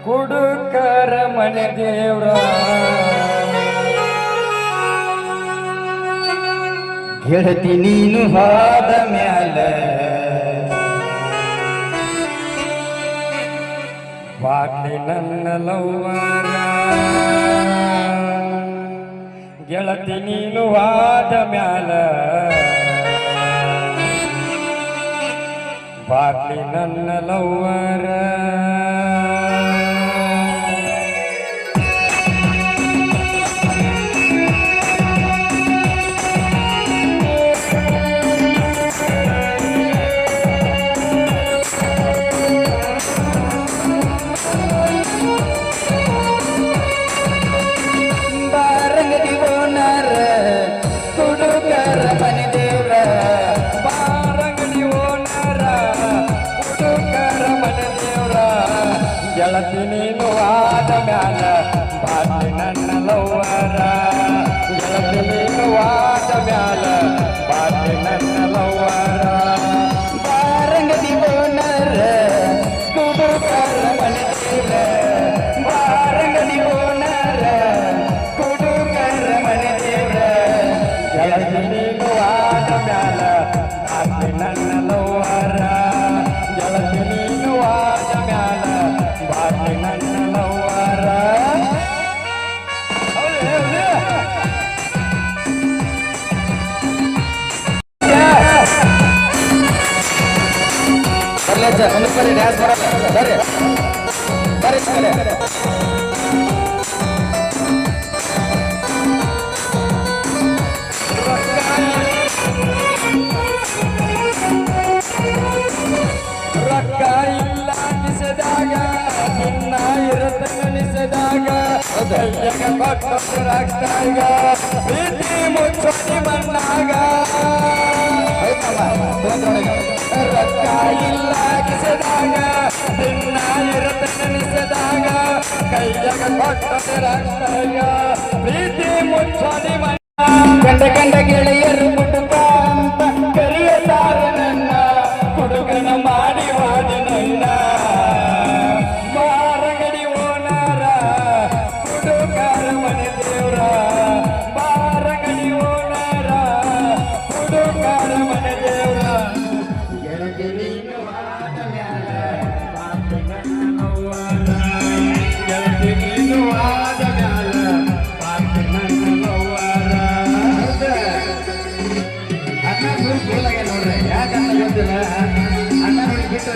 ಕುಡುಕರ ಮನೆ ದೇವ್ರ ಗೆಳತಿ ನೀನು ಹಾದ ಮ್ಯಾಲ ಬಾಟ್ಲಿ ನನ್ನ ಲವ್ವರ ಗೆಳತಿ ನೀನು ಹಾದ ಮ್ಯಾಲ ಬಾಟ್ಲಿ ನನ್ನ ಲವ್ವರ ಗೆಳತಿ ನೀನು ಆದ ಮ್ಯಾಲ ಬಾಟ್ಲಿ ನನ್ನ ಲವ್ವರ ಗೆಳತಿ ನೀನು ಆದ ಮ್ಯಾಲ ಬಾಟ್ಲಿ ನನ್ನ ಲವ್ವರ ಬಾರಂಗದಿ ಓನರ ಕುಡುಕರ ಮನೆ ದೇವ್ರ ಬಾರಂಗದಿ ಓನರ ಕುಡುಕರ ಮನೆ ದೇವ್ರ ಗೆಳತಿ ನೀನು ಆದ ಮ್ಯಾಲ ಬಾಟ್ಲಿ ನನ್ನ ಲವ್ವರ ಗೆಳತಿ ನೀನು ಆದ ಮ್ಯಾಲ ಬಾಟ್ಲಿ ನನ್ನ ಲವ್ವರ ಬರ್ರಿ ಡ್ಯಾನ್ಸ್ ಮಾಡಲ್ಲ ಬರ್ರಿ ಬರ್ರಿ ಬರ್ರಿ ರೊಕ್ಕ ಇಲ್ಲ ನಿಸದಾಗ ನಿನ್ನ ಇರತ್ತ ನಿಸದಾಗ ಕೈಯಾಗ ಕೊಟ್ಟರಾಗ್ತಾಗ ಪ್ರೀತಿ ಮುಚ್ಚಿ ಮಣ್ಣಾಗ ರೊಕ್ಕ ಇಲ್ಲ ಕಿಸದಾಗ ನಿನ್ನ ಇರತ್ತ ನಿಸದಾಗ ಕೈಯಾಗ ಕೊಟ್ಟರಾಗ್ತಾಗ ಪ್ರೀತಿ ಮುಚ್ಚಿ ಮಣ್ಣ ಗಂಡ ಗಂಡ ಗೆಳೆಯರು ಮುಡುಕ ಅಂತ ಕರೆಯುತ್ತಾರ ನನ್ನ ಹುಡುಗನ ಮಾಡಿ ಹೋದ ನನ್ನ ಬಾರಗಡಿ ಓನರ ಹುಡುಗರ ಮನೆ ದೇವ್ರ ಬಾರಗಡಿ ಓನರ ಹುಡುಗರ ಮನೆ ದೇವ್ರ ಗೆಳತಿ ನೀನು ಆದ ಮ್ಯಾಲ ಬಾಟ್ಲಿ ನನ್ನ ಲವ್ವರ ಗೆಳತಿ ನೀನು ಆದ ಮ್ಯಾಲ ಬಾಟ್ಲಿ ನನ್ನ ಲವ್ವರ ಅಣ್ಣ ನೋಡ್ರಿ ಯಾಕಂತ ಗೊತ್ತಿಲ್ಲ ಅಣ್ಣ ನೋಡಿ ಬಿಟ್ಟು